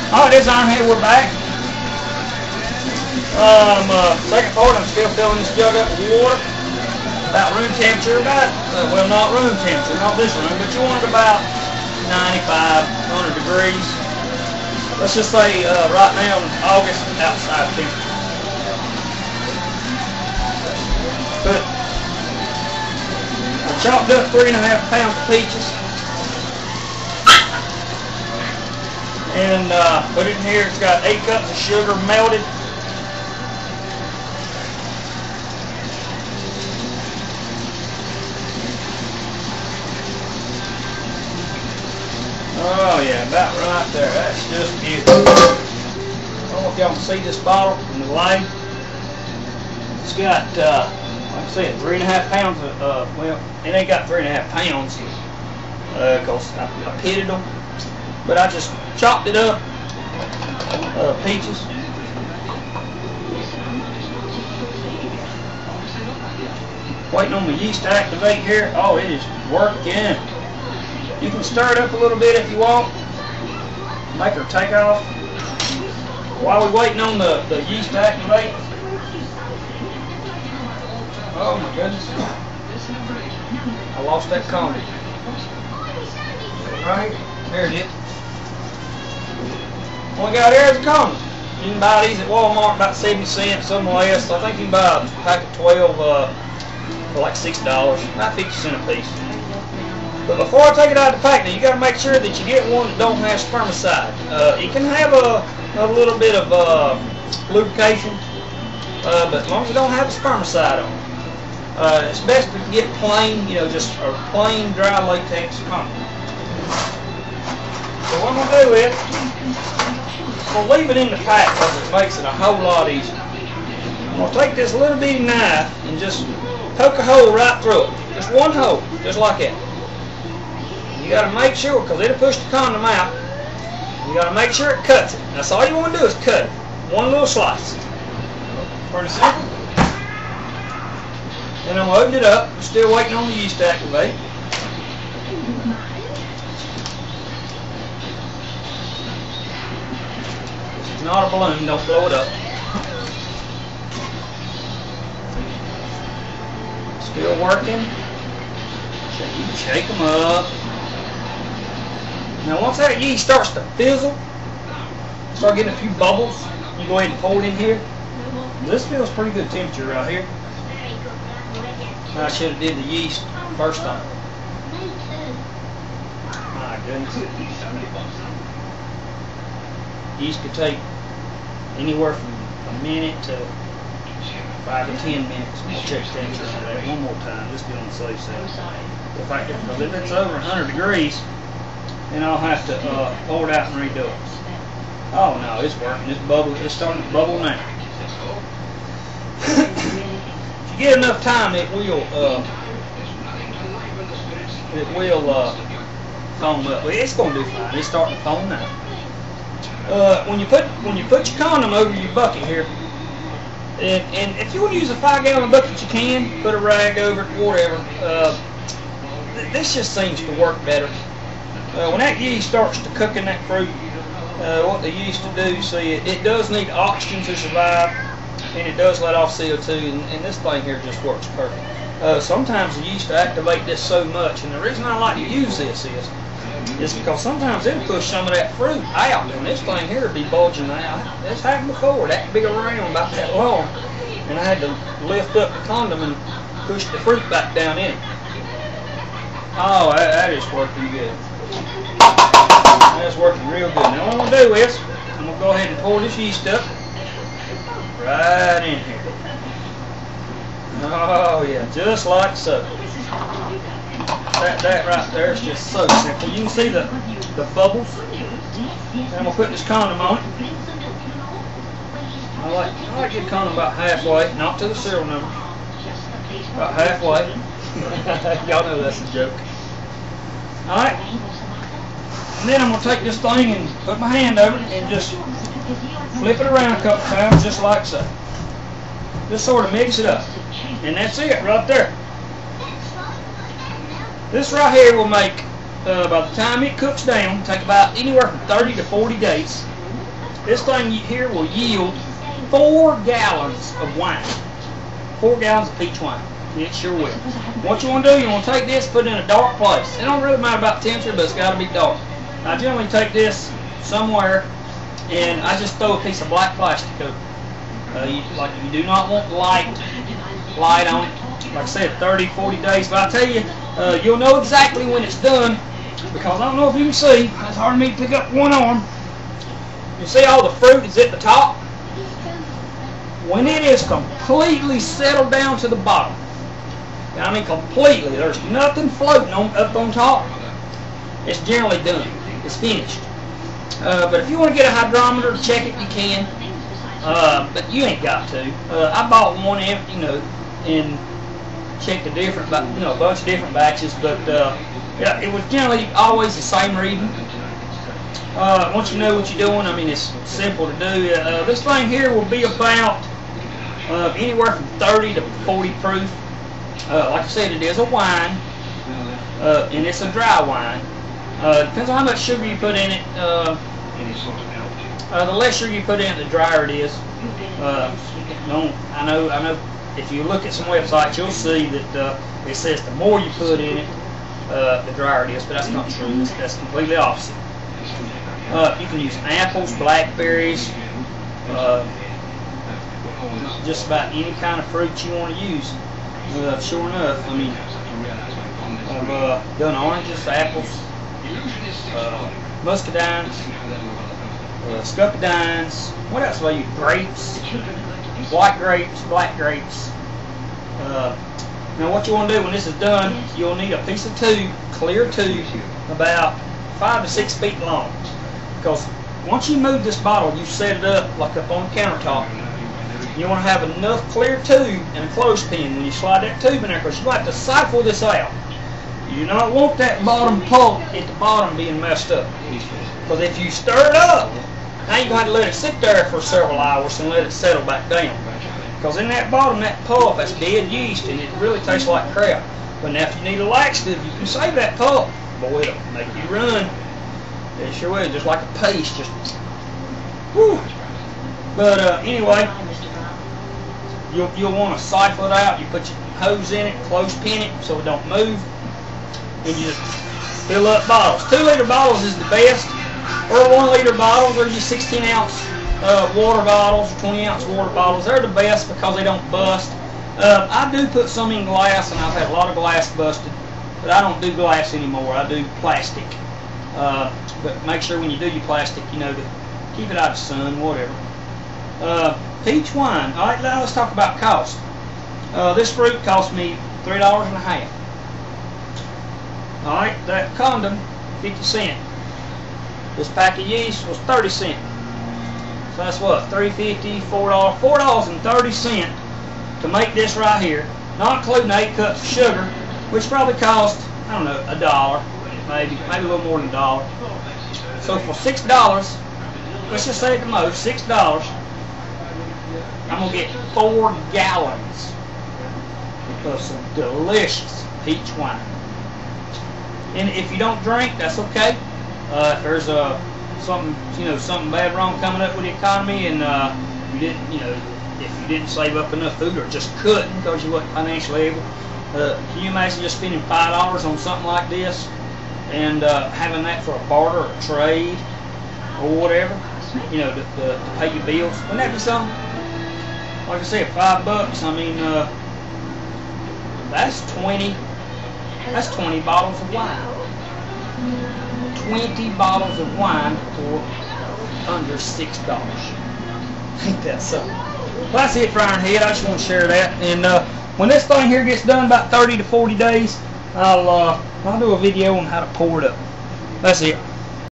Alright, this Ironhead, we're back. Second part, I'm still filling this jug up with water. About room temperature, well, not room temperature, not this room, but you want it about 95, 100 degrees. Let's just say right now in August, outside temperature. Put I chopped up 3.5 pounds of peaches and put it in here. It's got 8 cups of sugar melted. Oh yeah, about right there. That's just beautiful. I don't know if y'all can see this bottle in the light. It's got, like I said, 3.5 pounds of, well, it ain't got 3.5 pounds, because I pitted them. But I just chopped it up, peaches. Waiting on the yeast to activate here. Oh, it is working. You can stir it up a little bit if you want. Make her take off. While we're waiting on the yeast to activate. Oh my goodness. I lost that condom. Right? There it is. What we got here is a condom. You can buy these at Walmart about 70 cents, something less. I think you can buy a pack of 12 for like $6, about 50 cents a piece. But before I take it out of the pack, now you got to make sure that you get one that don't have spermicide. It can have a little bit of lubrication, but as long as it don't have a spermicide on it, it's best to get plain, just a plain dry latex condom. So what I'm gonna do is, I'm gonna leave it in the pack because it makes it a whole lot easier. I'm gonna take this little bitty knife and just poke a hole right through it, just one hole, just like that. You got to make sure, because it'll push the condom out, you got to make sure it cuts it. That's all you want to do is cut it. One little slice. Pretty simple. Then I'm going to open it up. I'm still waiting on the yeast to activate. This is not a balloon. Don't blow it up. Still working. Shake them up. Now once that yeast starts to fizzle, start getting a few bubbles, you go ahead and pour it in here. This feels pretty good temperature right here. I should have did the yeast first time. My goodness. Yeast could take anywhere from a minute to 5 to 10 minutes. We'll check the temperature on that one more time, just to be on the safe side. If it's over 100 degrees, then I'll have to pour it out and redo it. Oh no, it's working. It's starting to bubble now. If you get enough time, it will foam up. It's going to do fine. It's starting to foam now. When you put your condom over your bucket here, and if you want to use a 5-gallon bucket, you can put a rag over it, whatever. This just seems to work better. When that yeast starts to cook in that fruit, what they used to do, see, it does need oxygen to survive, and it does let off CO2, and this thing here just works perfect. Sometimes the yeast activate this so much, and the reason I like to use this is because sometimes it'll push some of that fruit out, and this thing here will be bulging out. This happened before, that big around about that long, and I had to lift up the condom and push the fruit back down in. Oh, that is working good. That's working real good. Now what I'm going to do is, I'm going to go ahead and pour this yeast up right in here. Oh yeah, just like so. That right there is just so simple. You can see the bubbles. And I'm going to put this condom on it. I like to get condom about halfway, not to the serial number. About halfway. Y'all know that's a joke. Alright. And then I'm going to take this thing and put my hand over it and just flip it around a couple times just like so. Just sort of mix it up. And that's it right there. This right here will make, by the time it cooks down, take about anywhere from 30 to 40 days. This thing here will yield 4 gallons of wine. 4 gallons of peach wine. It sure will. What you want to do, you want to take this, put it in a dark place. It don't really matter about temperature, but it's got to be dark. I generally take this somewhere, and I just throw a piece of black plastic over it. You do not want light on it. Like I said, 30, 40 days. But I tell you, you'll know exactly when it's done, because I don't know if you can see. It's hard for me to pick up one arm. You see all the fruit is at the top? When it is completely settled down to the bottom, I mean completely, there's nothing floating up on top, it's generally done. It's finished. But if you want to get a hydrometer to check it, you can. But you ain't got to. I bought one empty, and checked a different, a bunch of different batches. But yeah, it was generally always the same reading. Once you know what you're doing, I mean, it's simple to do. This thing here will be about anywhere from 30 to 40 proof. Like I said, it is a wine, and it's a dry wine. Depends on how much sugar you put in it. The less sugar you put in it, the drier it is. I know. If you look at some websites, you'll see that it says the more you put in it, the drier it is. But that's not true. That's completely opposite. You can use apples, blackberries, just about any kind of fruit you want to use. Sure enough, I mean, I've done oranges, apples, muscadines, scupperdines. What else do I use? Grapes, white grapes, black grapes. Now what you want to do when this is done, you'll need a piece of tube, clear tube, about 5 to 6 feet long. Because once you move this bottle, you set it up like up on the countertop. You want to have enough clear tube and a clothespin when you slide that tube in there, because you have to siphon this out. You do not want that bottom pulp at the bottom being messed up. Because if you stir it up, now you're going to let it sit there for several hours and let it settle back down. Because in that bottom, that pulp, that's dead yeast, and it really tastes like crap. But now if you need a laxative, you can save that pulp. Boy, it'll make you run. It sure will, just like a paste. Just, whew. But anyway, you'll want to siphon it out. You put your hose in it, clothespin it so it don't move, and you just fill up bottles. 2-liter bottles is the best, or 1-liter bottles, or your 16-ounce water bottles, 20-ounce water bottles. They're the best because they don't bust. I do put some in glass, and I've had a lot of glass busted, but I don't do glass anymore. I do plastic. But make sure when you do your plastic, to keep it out of the sun, whatever. Peach wine. All right, now let's talk about cost. This fruit cost me $3.50. All right, that condom, 50 cents. This pack of yeast was 30 cents. So that's what, $3.50, $4, $4.30 to make this right here, not including 8 cups of sugar, which probably cost, I don't know, $1, maybe a little more than $1. So for $6, let's just say at the most, $6, I'm going to get 4 gallons of some delicious peach wine. And if you don't drink, that's okay. If there's something bad wrong coming up with the economy, and you didn't, if you didn't save up enough food or just couldn't because you wasn't financially able, can you imagine just spending $5 on something like this and having that for a barter or a trade or whatever, to pay your bills? Wouldn't that be something? Like I said, $5. I mean, that's 20 bottles of wine. 20 bottles of wine for under $6. Ain't that something? Well, that's it for Ironhead. I just want to share that. And when this thing here gets done, about 30 to 40 days, I'll do a video on how to pour it up. That's it.